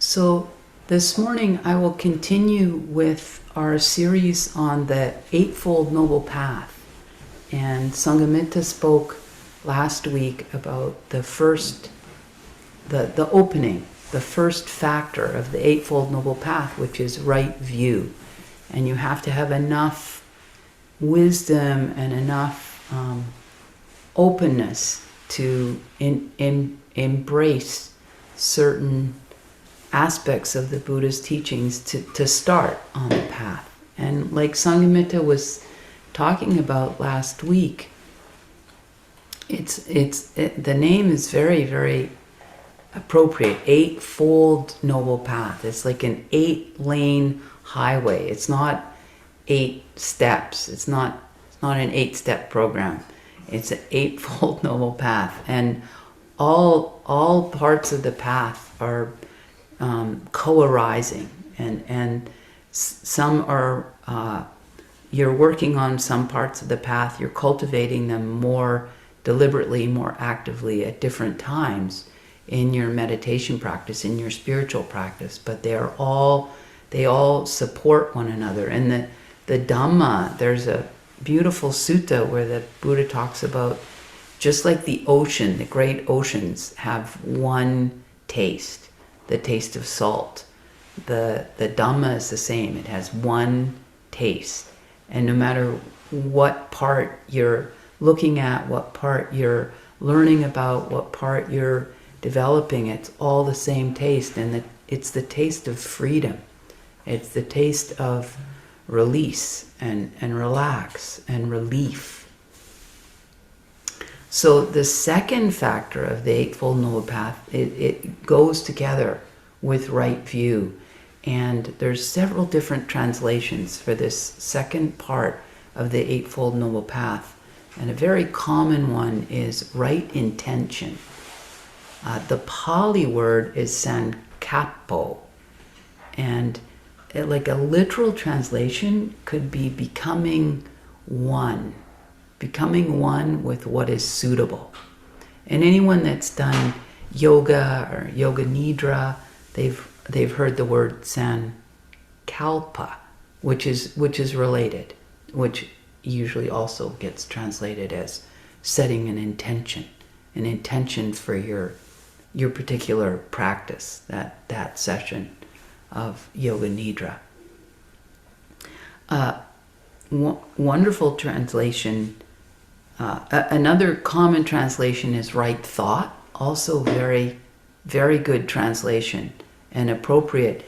So this morning I will continue with our series on the Eightfold Noble Path. And Sanghamita spoke last week about the opening, the first factor of the Eightfold Noble Path, which is right view. And you have to have enough wisdom and enough openness to embrace certain aspects of the Buddha's teachings to start on the path. And like Sanghamita was talking about last week, the name is very, very appropriate. Eightfold Noble Path. It's like an 8-lane highway. It's not 8 steps. It's not an 8-step program. It's an eightfold noble path, and all parts of the path are co-arising, and some are you're working on some parts of the path. You're cultivating them more deliberately, more actively at different times in your meditation practice, in your spiritual practice. But they all support one another. And the Dhamma, there's a beautiful sutta where the Buddha talks about, just like the ocean, the great oceans have one taste, the taste of salt. The Dhamma is the same. It has one taste. And no matter what part you're looking at, what part you're learning about, what part you're developing, it's all the same taste. And it's the taste of freedom. It's the taste of release and relax and relief. So the second factor of the Eightfold Noble Path, it goes together with right view. And there's several different translations for this second part of the Eightfold Noble Path. And a very common one is right intention. The Pali word is sankappo. And like a literal translation could be becoming one with what is suitable. And anyone that's done yoga or yoga nidra, they've heard the word sankalpa, which is related, which usually also gets translated as setting an intention for your particular practice, that session of yoga nidra. Wonderful translation. Another common translation is right thought. Also very, very good translation and appropriate.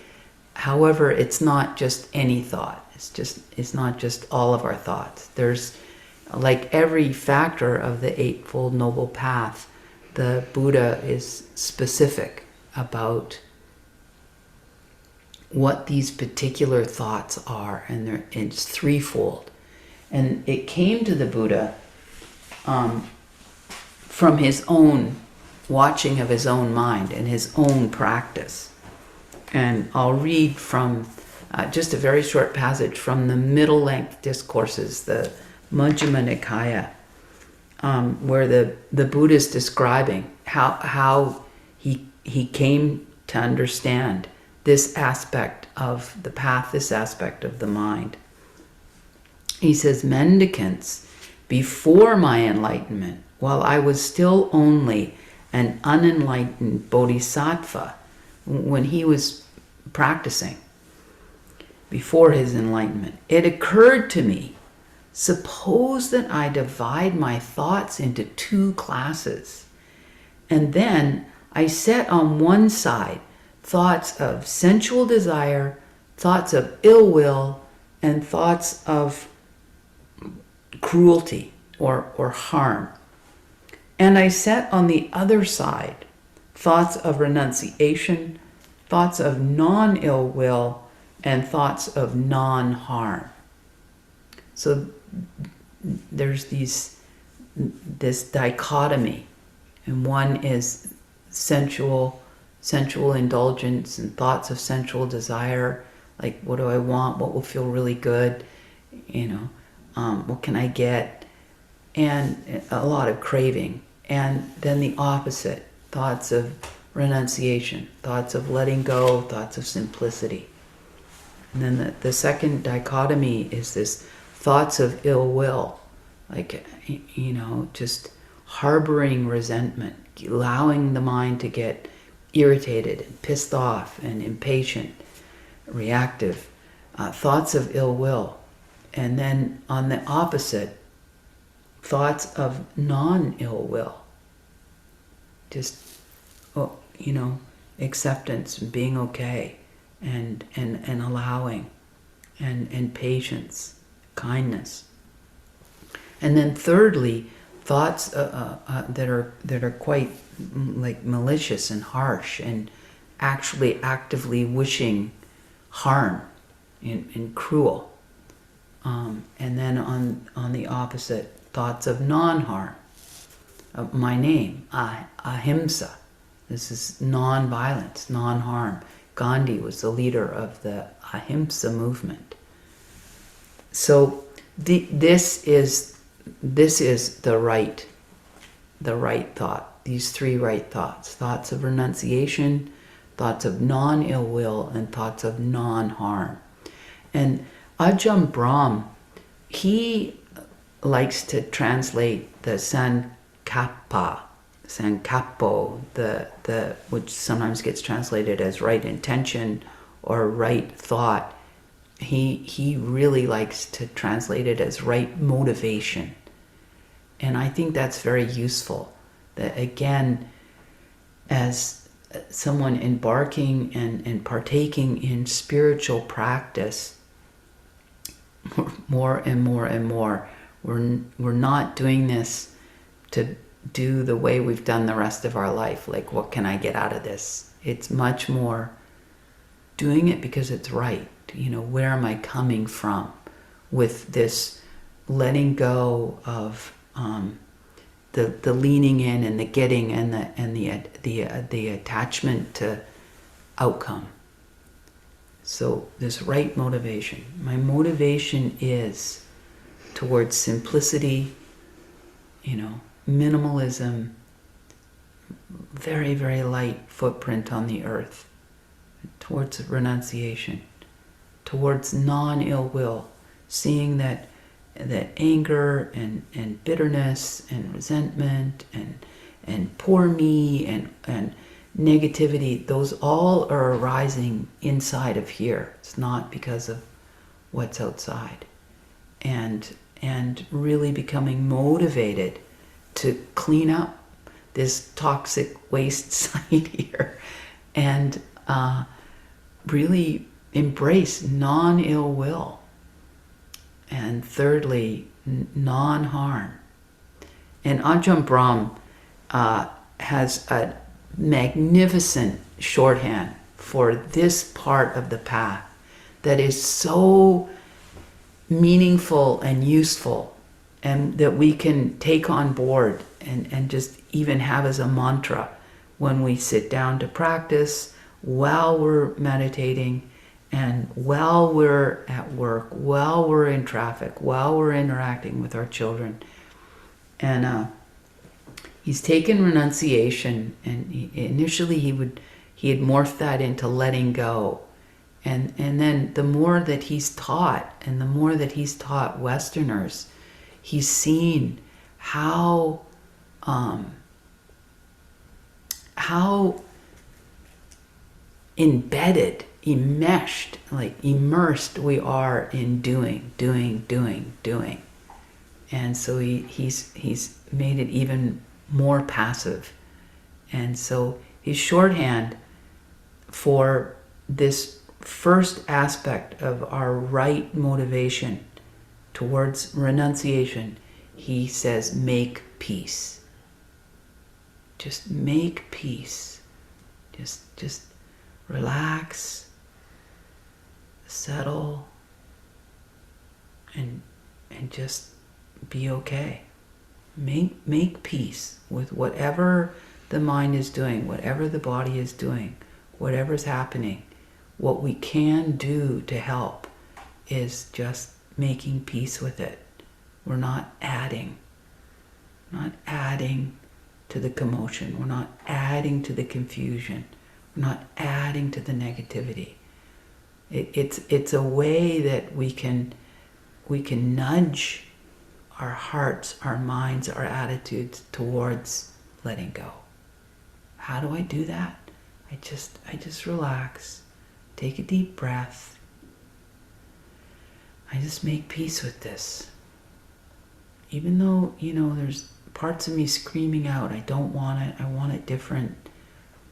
However, it's not just any thought. It's not just all of our thoughts. There's, like every factor of the Eightfold Noble Path, the Buddha is specific about what these particular thoughts are, and it's threefold. And it came to the Buddha from his own watching of his own mind and his own practice. And I'll read from just a very short passage from the middle-length discourses, the Majjhima Nikaya, where the Buddha is describing how he came to understand this aspect of the path, this aspect of the mind. He says, mendicants, before my enlightenment, while I was still only an unenlightened bodhisattva, when he was practicing, before his enlightenment, it occurred to me, suppose that I divide my thoughts into 2 classes, and then I set on one side thoughts of sensual desire, thoughts of ill will, and thoughts of cruelty or harm. And I set on the other side thoughts of renunciation, thoughts of non-ill will, and thoughts of non-harm. So there's this dichotomy, and one is sensual indulgence and thoughts of sensual desire, like what do I want, what will feel really good, what can I get, and a lot of craving. And then the opposite, thoughts of renunciation, thoughts of letting go, thoughts of simplicity. And then the second dichotomy is this thoughts of ill will, like, just harboring resentment, allowing the mind to get irritated and pissed off and impatient, reactive, thoughts of ill will. And then on the opposite, thoughts of non-ill will, just, acceptance, being okay, and allowing, and patience, kindness. And then thirdly, thoughts that are quite like malicious and harsh, and actually actively wishing harm and cruel. And then on the opposite, thoughts of non-harm. My name, Ahimsa. This is non-violence, non-harm. Gandhi was the leader of the Ahimsa movement. So this is the right thought. These three right thoughts: thoughts of renunciation, thoughts of non-ill will, and thoughts of non-harm. And Ajahn Brahm, he likes to translate the Sankapo, the which sometimes gets translated as right intention or right thought. He really likes to translate it as right motivation. And I think that's very useful. That again, as someone embarking and partaking in spiritual practice, more and more and more, we're not doing this to do the way we've done the rest of our life. Like, what can I get out of this? It's much more doing it because it's right. Where am I coming from with this letting go of the leaning in and the getting and the attachment to outcome. So this right motivation. My motivation is towards simplicity, minimalism, very, very light footprint on the earth, towards renunciation, towards non-ill will, seeing that anger and bitterness and resentment and poor me and negativity, those all are arising inside of here. It's not because of what's outside. And really becoming motivated to clean up this toxic waste site here and really embrace non-ill will. And thirdly, non-harm. And Ajahn Brahm has a magnificent shorthand for this part of the path that is so meaningful and useful, and that we can take on board and just even have as a mantra when we sit down to practice, while we're meditating, and while we're at work, while we're in traffic, while we're interacting with our children. And he's taken renunciation, and initially he had morphed that into letting go. And then the more that he's taught, and the more that he's taught Westerners, he's seen how embedded, enmeshed, like immersed we are in doing. And so he's made it even more passive. And so his shorthand for this first aspect of our right motivation towards renunciation, he says, make peace. Just make peace. Just relax, settle, and just be okay. Make peace with whatever the mind is doing, whatever the body is doing, whatever's happening. What we can do to help is just making peace with it. We're not adding to the commotion. We're not adding to the confusion. We're not adding to the negativity. It's a way that we can nudge our hearts, our minds, our attitudes towards letting go. How do I do that? I just relax, take a deep breath. I just make peace with this. Even though, there's parts of me screaming out, I don't want it, I want it different.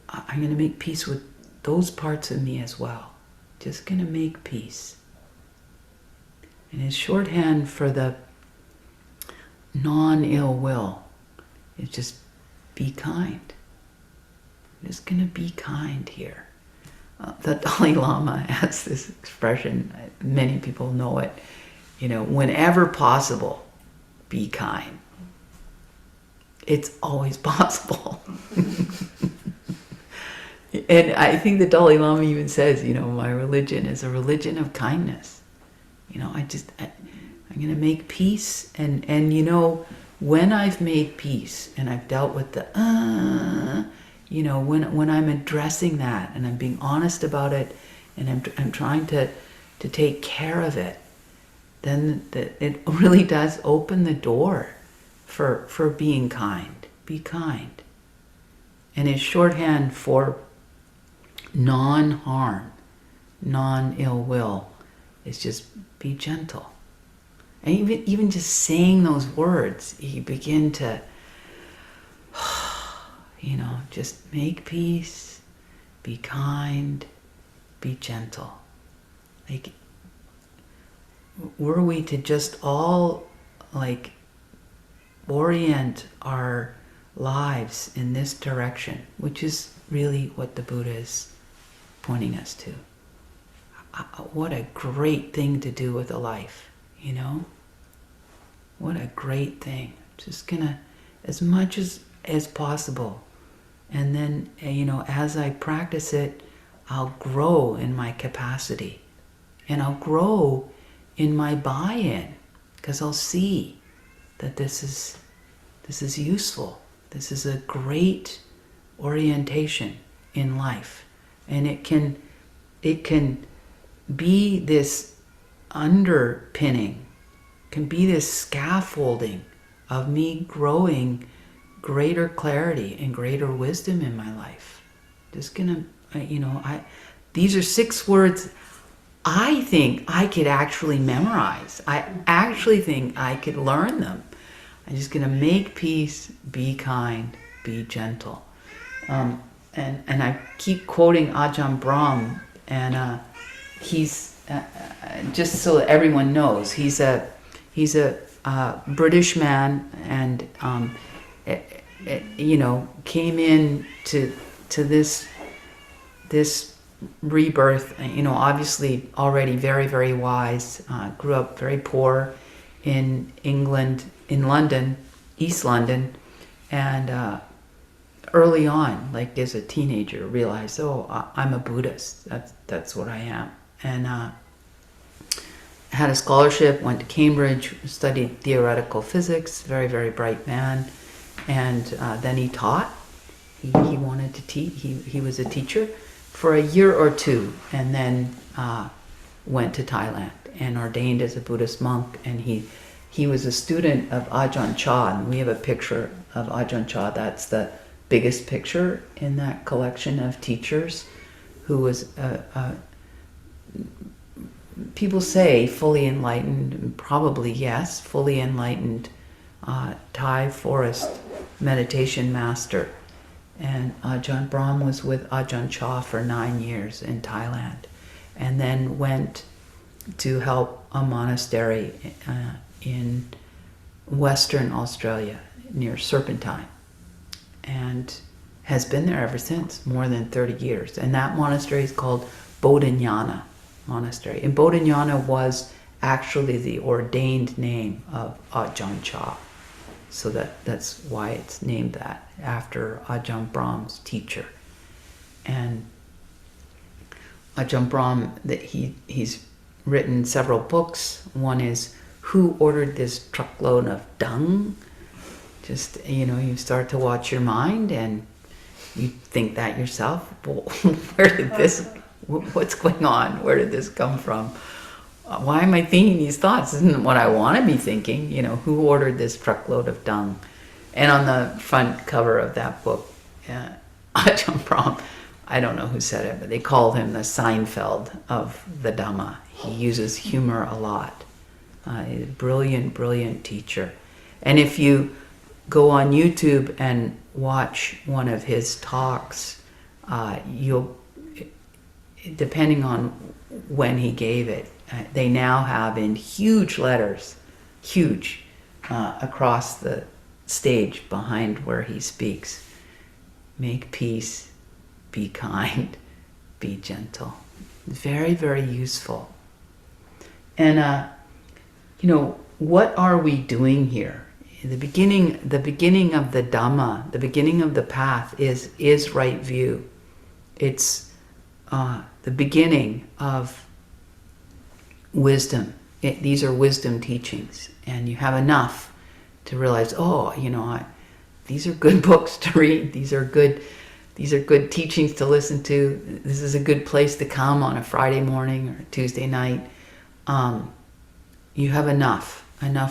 I'm going to make peace with those parts of me as well. Just going to make peace. And his shorthand for the non-ill will is just be kind. I'm just going to be kind here. The Dalai Lama has this expression, many people know it, whenever possible, be kind. It's always possible. And I think the Dalai Lama even says, my religion is a religion of kindness. I'm going to make peace. And when I've made peace and I've dealt with the, when I'm addressing that and I'm being honest about it and I'm trying to take care of it, then it really does open the door for being kind. Be kind. And his shorthand for non-harm, non-ill will is just be gentle. And even just saying those words, you begin to, just make peace, be kind, be gentle. Like, were we to just all orient our lives in this direction, which is really what the Buddha is pointing us to. What a great thing to do with a life, What a great thing. Just gonna, as much as possible. And then, as I practice it, I'll grow in my capacity. And I'll grow in my buy-in, because I'll see that this is useful. This is a great orientation in life. And it can be this underpinning, can be this scaffolding of me growing greater clarity and greater wisdom in my life. Just gonna, these are 6 words I think I could actually memorize. I actually think I could learn them. I'm just gonna make peace, be kind, be gentle. And I keep quoting Ajahn Brahm, and he's just so that everyone knows, he's a British man, and came in to this rebirth. Obviously already very, very wise. Grew up very poor in England, in London, East London, and early on, as a teenager, realized, I'm a Buddhist. That's what I am. And had a scholarship, went to Cambridge, studied theoretical physics, very, very bright man. And then he taught. He wanted to teach. He was a teacher for a year or two, and then went to Thailand and ordained as a Buddhist monk. And he was a student of Ajahn Chah, and we have a picture of Ajahn Chah. That's the biggest picture in that collection of teachers, who was people say fully enlightened, probably yes, fully enlightened Thai forest meditation master. And Ajahn Brahm was with Ajahn Chah for 9 years in Thailand, and then went to help a monastery in Western Australia near Serpentine, and has been there ever since, more than 30 years. And that monastery is called Bodhinyana Monastery. And Bodhinyana was actually the ordained name of Ajahn Chah. So that's why it's named that, after Ajahn Brahm's teacher. And Ajahn Brahm, he's written several books. One is Who Ordered This Truckload of Dung? Just, you start to watch your mind and you think that yourself. Well, what's going on? Where did this come from? Why am I thinking these thoughts? This isn't what I want to be thinking. Who ordered this truckload of dung? And on the front cover of that book, Ajahn Brahm, I don't know who said it, but they called him the Seinfeld of the Dhamma. He uses humor a lot. He's a brilliant, brilliant teacher. And if you go on YouTube and watch one of his talks, you'll, depending on when he gave it, they now have in huge letters, huge, across the stage behind where he speaks, make peace, be kind, be gentle. Very, very useful. And, what are we doing here? The beginning of the Dhamma, the beginning of the path is right view. It's the beginning of wisdom. These are wisdom teachings, and you have enough to realize, these are good books to read. These are good teachings to listen to. This is a good place to come on a Friday morning or Tuesday night. You have enough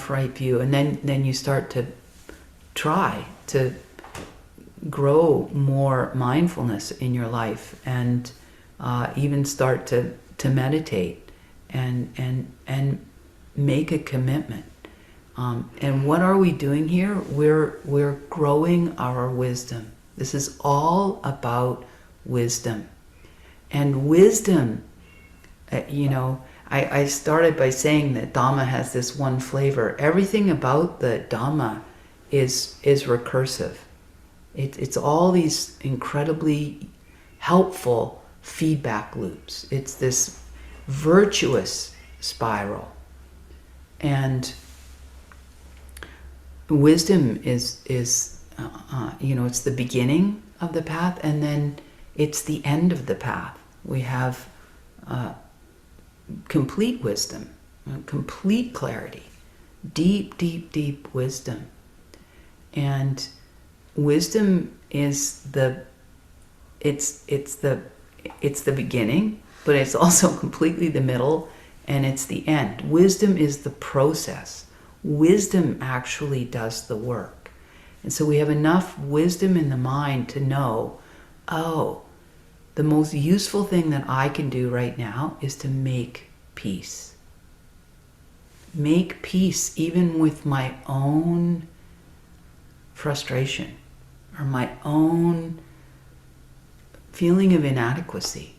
right view, and then you start to try to grow more mindfulness in your life, and even start to meditate and make a commitment. And what are we doing here? We're growing our wisdom. This is all about wisdom. And wisdom, I started by saying that Dhamma has this one flavor. Everything about the Dhamma is recursive. It's all these incredibly helpful feedback loops. It's this virtuous spiral. And wisdom is it's the beginning of the path, and then it's the end of the path. We have complete wisdom, complete clarity, deep, deep, deep wisdom. And wisdom is the beginning, but it's also completely the middle, and it's the end. Wisdom is the process. Wisdom actually does the work. And so we have enough wisdom in the mind to know, the most useful thing that I can do right now is to make peace. Make peace even with my own frustration or my own feeling of inadequacy.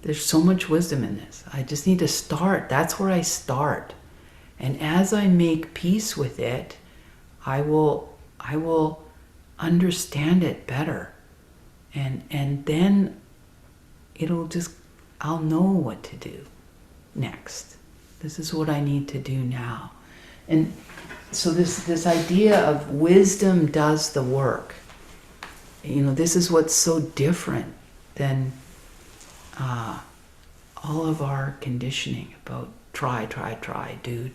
There's so much wisdom in this. I just need to start. That's where I start. And as I make peace with it, I will understand it better. And then I'll know what to do next. This is what I need to do now. And so this idea of wisdom does the work. This is what's so different than all of our conditioning about try, do,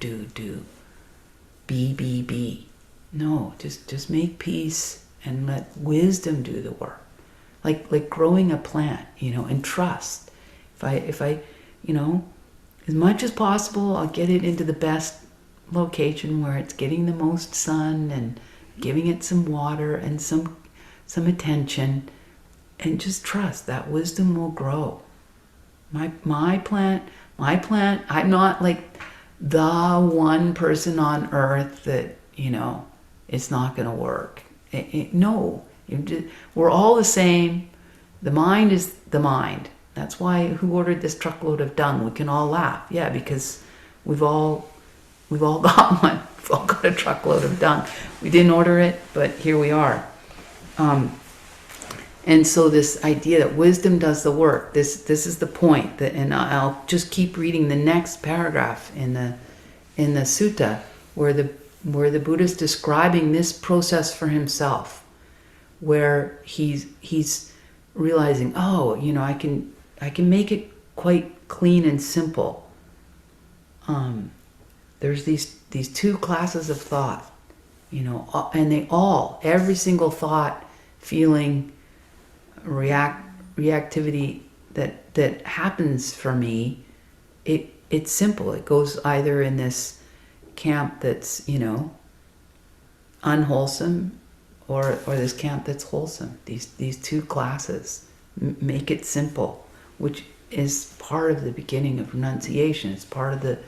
be. No, just make peace and let wisdom do the work. Like growing a plant, and trust. If I, as much as possible, I'll get it into the best location where it's getting the most sun and giving it some water and some attention, and just trust that wisdom will grow. My plant, I'm not like the one person on earth that, it's not going to work. No, we're all the same. The mind is the mind. That's why, who ordered this truckload of dung? We can all laugh. Yeah, because we've all got one. We've all got a truckload of dung. We didn't order it, but here we are. And so this idea that wisdom does the work, this is the point. And I'll just keep reading the next paragraph in the sutta, where the Buddha is describing this process for himself, where he's realizing, I can make it quite clean and simple. there's these two classes of thought, and every single thought, feeling, reactivity that happens for me, it's simple. It goes either in this camp that's, unwholesome, or this camp that's wholesome. These two classes make it simple, which is part of the beginning of renunciation. It's part of the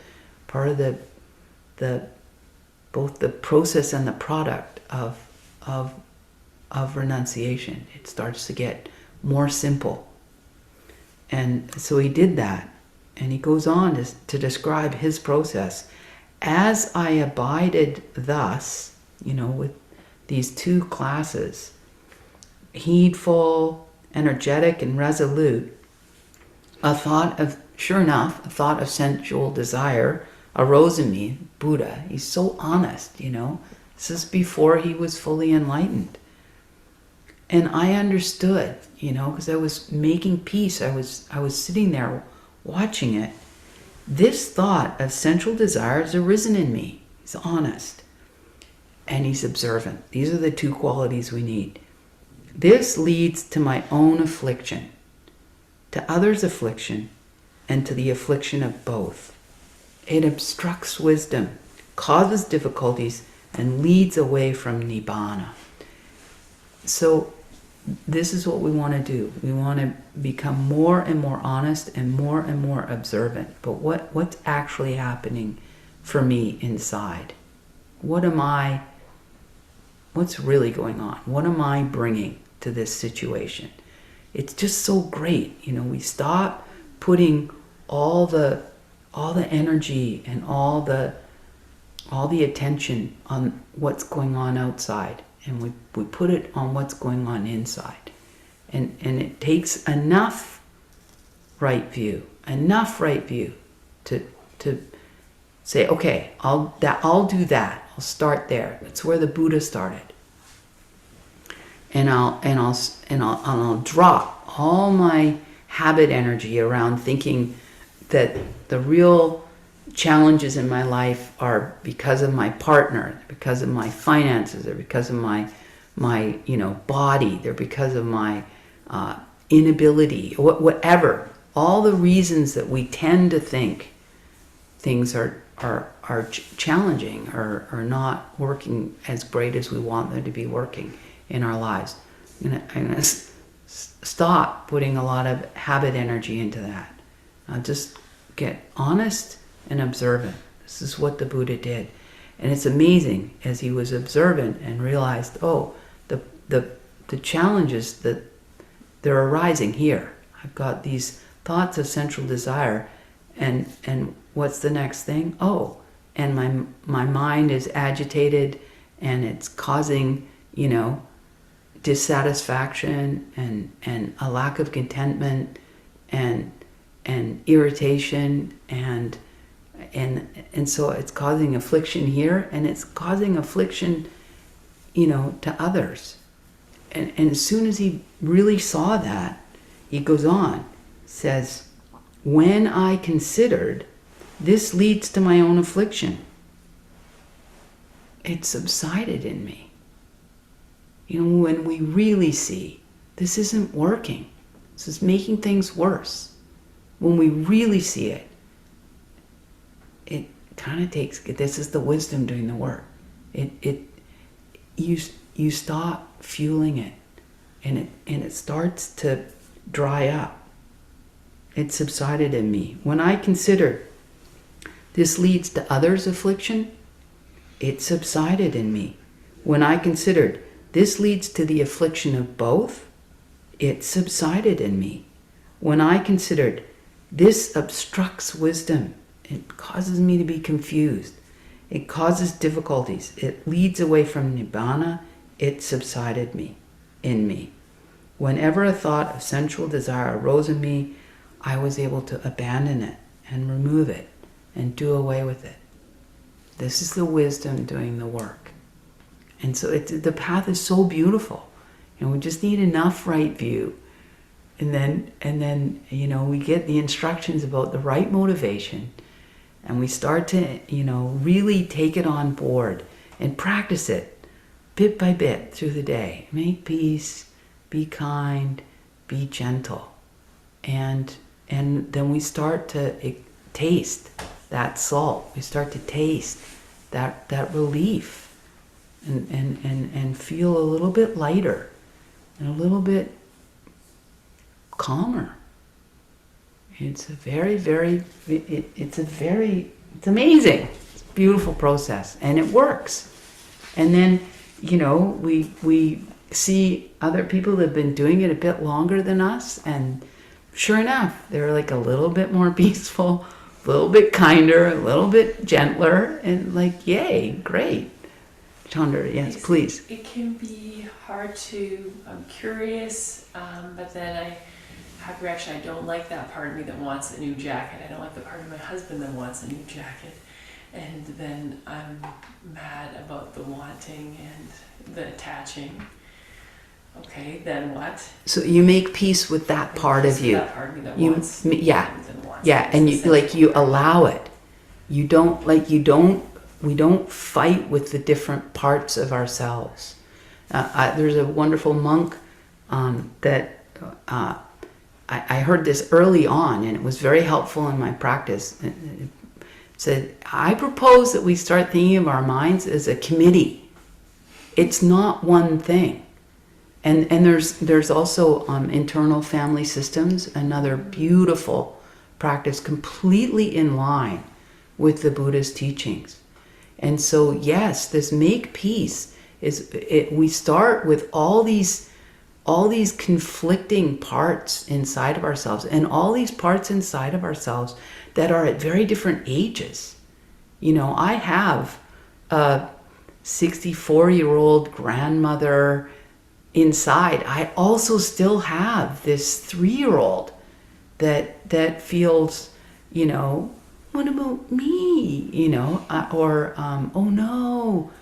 both the process and the product of renunciation. It starts to get more simple. And so he did that. And he goes on to describe his process. As I abided thus, with these two classes, heedful, energetic, and resolute, sure enough, a thought of sensual desire arose in me. Buddha, he's so honest, This is before he was fully enlightened. And I understood, because I was making peace. I was sitting there watching it. This thought of sensual desire has arisen in me. He's honest. And he's observant. These are the two qualities we need. This leads to my own affliction, to others' affliction, and to the affliction of both. It obstructs wisdom, causes difficulties, and leads away from Nibbana. So this is what we want to do. We want to become more and more honest and more observant. But what's actually happening for me inside? What's really going on? What am I bringing to this situation? It's just so great. We stop putting all the energy and all the attention on what's going on outside, and we put it on what's going on inside. And it takes enough right view to say, okay, I'll do that. I'll start there. That's where the Buddha started. And I'll drop all my habit energy around thinking that the real challenges in my life are because of my partner, because of my finances, or because of my body, they're because of my inability, whatever. All the reasons that we tend to think things are challenging or are not working as great as we want them to be working in our lives. I'm gonna stop putting a lot of habit energy into that. I'll just get honest and observant. This is what the Buddha did. And it's amazing, as he was observant and realized, the challenges that they're arising here. I've got these thoughts of sensual desire, and what's the next thing? And my mind is agitated, and it's causing, dissatisfaction and a lack of contentment and irritation and so it's causing affliction here, and it's causing affliction, to others. And as soon as he really saw that, he goes on, says, when I considered this leads to my own affliction, it subsided in me. When we really see this isn't working, this is making things worse, when we really see it, it kind of takes, this is the wisdom doing the work. You stop fueling it, and it starts to dry up. It subsided in me. When I considered this leads to others' affliction, it subsided in me. When I considered this leads to the affliction of both, it subsided in me. When I considered this obstructs wisdom, it causes me to be confused, it causes difficulties, it leads away from Nibbana, it subsided in me. Whenever a thought of sensual desire arose in me, I was able to abandon it and remove it and do away with it. This is the wisdom doing the work. And so the path is so beautiful. We just need enough right view. And then we get the instructions about the right motivation, and we start to, really take it on board and practice it bit by bit through the day. Make peace, be kind, be gentle. And then we start to taste that salt. We start to taste that relief and feel a little bit lighter and a little bit calmer. It's amazing. It's a beautiful process, and it works. And then, we see other people that have been doing it a bit longer than us, and sure enough, they're like a little bit more peaceful, a little bit kinder, a little bit gentler, and like, yay, great. Chandra, yes, please. It can be hard to, I'm curious, but then I have reaction. I don't like that part of me that wants a new jacket. I don't like the part of my husband that wants a new jacket. And then I'm mad about the wanting and the attaching. Okay, then what? So you make peace with that part of you. That part of me that wants. Yeah, and you allow it. We don't fight with the different parts of ourselves. There's a wonderful monk that I heard this early on, and it was very helpful in my practice. It said, I propose that we start thinking of our minds as a committee. It's not one thing. And there's also internal family systems, another beautiful practice completely in line with the Buddha's teachings. And so, yes, this make peace we start with all these conflicting parts inside of ourselves, and all these parts inside of ourselves that are at very different ages. I have a 64-year-old grandmother inside. I also still have this 3-year-old that feels, what about me? Or oh no.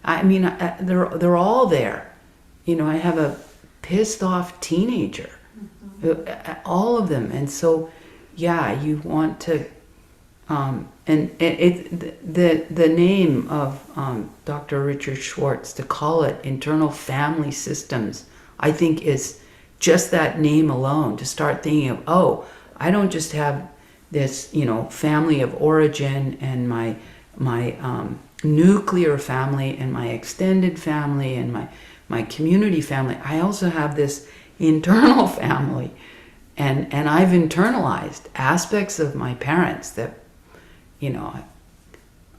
I mean, they're all there. I have a pissed off teenager, all of them. And so, yeah, you want to, the name of Dr. Richard Schwartz, to call it internal family systems, I think is just that name alone, to start thinking of, I don't just have this, family of origin and my nuclear family and my extended family and my community family. I also have this internal family, and I've internalized aspects of my parents that,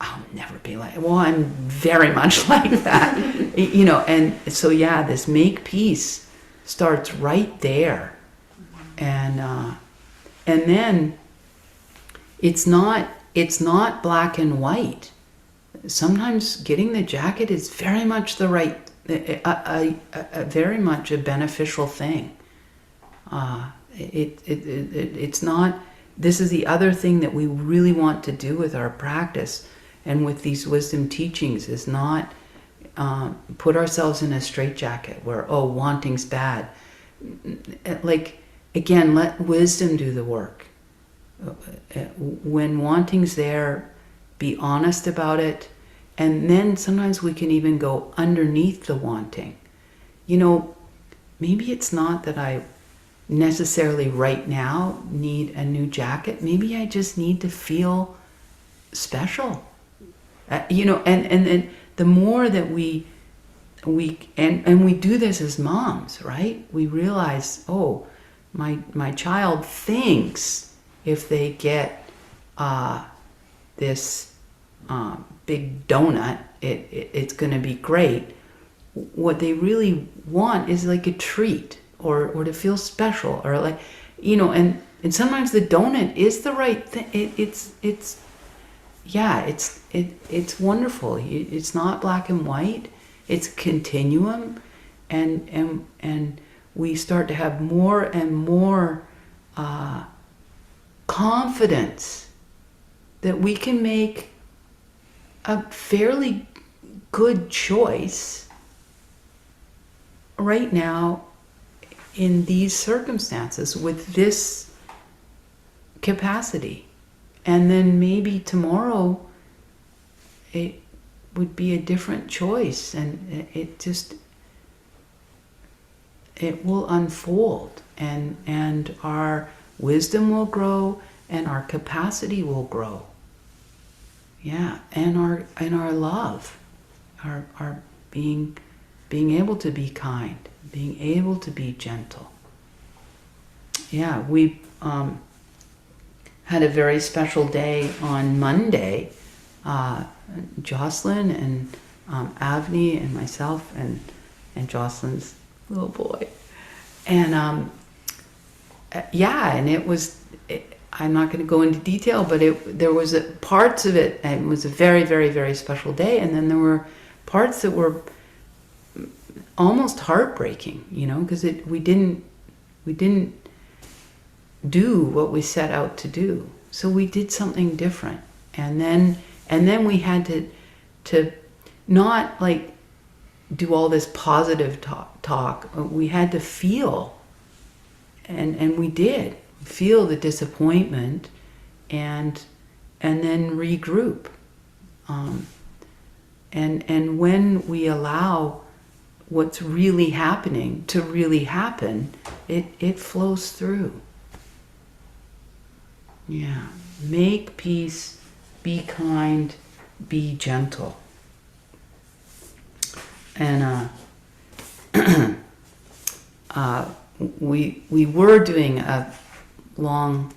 I'll never be like, well, I'm very much like that, and so, yeah, this make peace starts right there. And then it's not black and white. Sometimes getting the jacket is very much the right, very much a beneficial thing. It's not. This is the other thing that we really want to do with our practice and with these wisdom teachings, is not put ourselves in a straitjacket where, wanting's bad. Like, again, let wisdom do the work. When wanting's there, be honest about it, and then sometimes we can even go underneath the wanting. Maybe it's not that I necessarily right now need a new jacket. Maybe I just need to feel special. And the more that we do this as moms, right? We realize, my child thinks if they get this big donut, it's going to be great. What they really want is like a treat, or to feel special, or like, and sometimes the donut is the right thing. It's wonderful. It's not black and white. It's a continuum, and we start to have more and more confidence that we can make a fairly good choice right now in these circumstances with this capacity. and then maybe tomorrow it would be a different choice, and it will unfold, and our wisdom will grow, and our capacity will grow. Yeah, and our love, our being able to be kind, being able to be gentle. Yeah, we had a very special day on Monday. Jocelyn and Avni and myself and Jocelyn's little boy, and and it was. I'm not going to go into detail, but there was parts of it, and it was a very, very, very special day. And then there were parts that were almost heartbreaking, because we didn't do what we set out to do. So we did something different, and then we had to not like do all this positive talk. We had to feel, and we did. Feel the disappointment, and then regroup. And when we allow what's really happening to really happen, it flows through. Yeah. Make peace, be kind, be gentle. And we were doing a long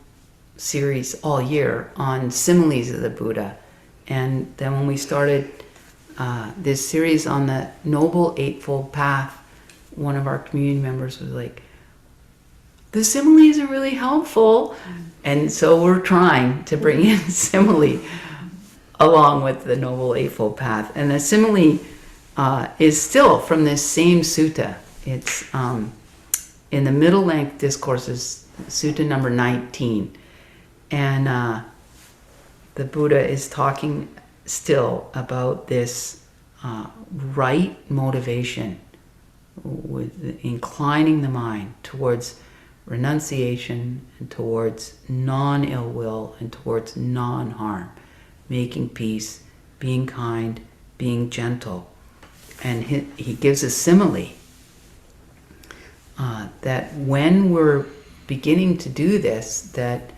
series all year on similes of the Buddha, and then when we started this series on the Noble Eightfold Path, one of our community members was like, the similes are really helpful, and so we're trying to bring in simile along with the Noble Eightfold Path. And the simile is still from this same sutta. It's in the middle length discourses, Sutta number 19, and the Buddha is talking still about this right motivation, with inclining the mind towards renunciation and towards non-ill will and towards non-harm, making peace, being kind, being gentle. And he gives a simile that when we're beginning to do this, that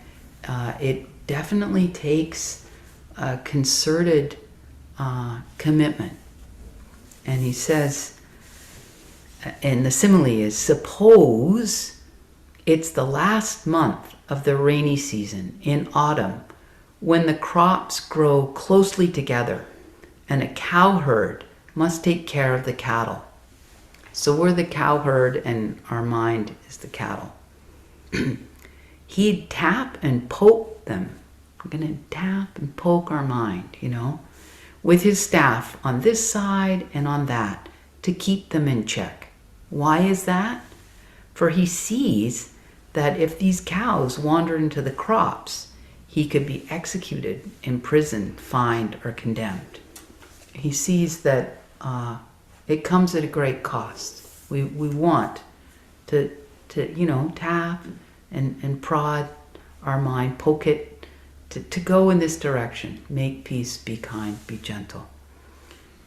it definitely takes a concerted commitment. And he says, and the simile is, suppose it's the last month of the rainy season in autumn, when the crops grow closely together and a cow herd must take care of the cattle. So we're the cow herd and our mind is the cattle. He'd tap and poke them. We're going to tap and poke our mind, with his staff on this side and on that to keep them in check. Why is that? For he sees that if these cows wander into the crops, he could be executed, imprisoned, fined, or condemned. He sees that it comes at a great cost. We want to tap and prod our mind, poke it, to go in this direction. Make peace, be kind, be gentle.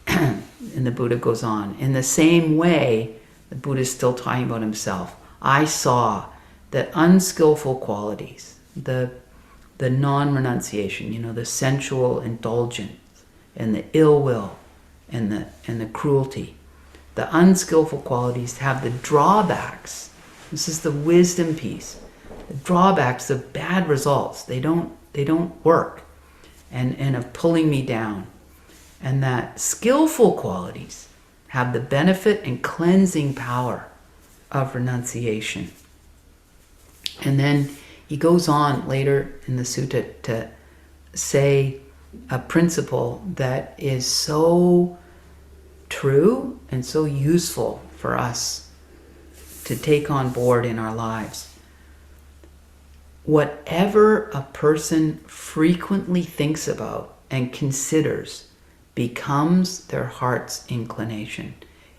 And the Buddha goes on. In the same way, the Buddha is still talking about himself. I saw that unskillful qualities, the non-renunciation, the sensual indulgence, and the ill will, and the cruelty, the unskillful qualities have the drawbacks. This is the wisdom piece. The drawbacks of bad results. They don't work, and of pulling me down. And that skillful qualities have the benefit and cleansing power of renunciation. And then he goes on later in the sutta to say a principle that is so true and so useful for us to take on board in our lives. Whatever a person frequently thinks about and considers becomes their heart's inclination.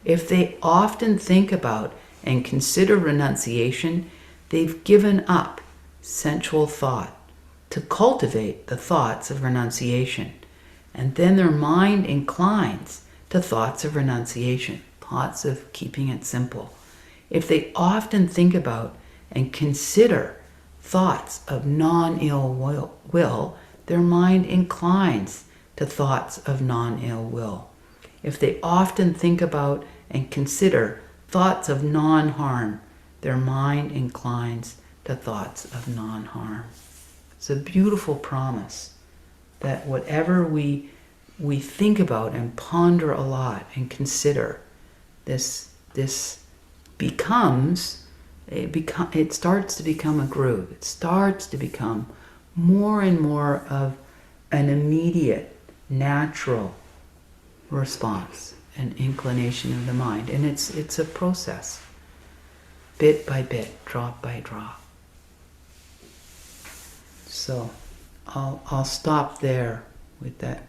If they often think about and consider renunciation, they've given up sensual thought, to cultivate the thoughts of renunciation. And then their mind inclines to thoughts of renunciation, thoughts of keeping it simple. If they often think about and consider thoughts of non-ill will, their mind inclines to thoughts of non-ill will. If they often think about and consider thoughts of non-harm, their mind inclines to thoughts of non-harm. It's a beautiful promise that whatever we think about and ponder a lot and consider, this it starts to become a groove. It starts to become more and more of an immediate, natural response, an inclination of the mind. And it's a process, bit by bit, drop by drop. So I'll stop there with that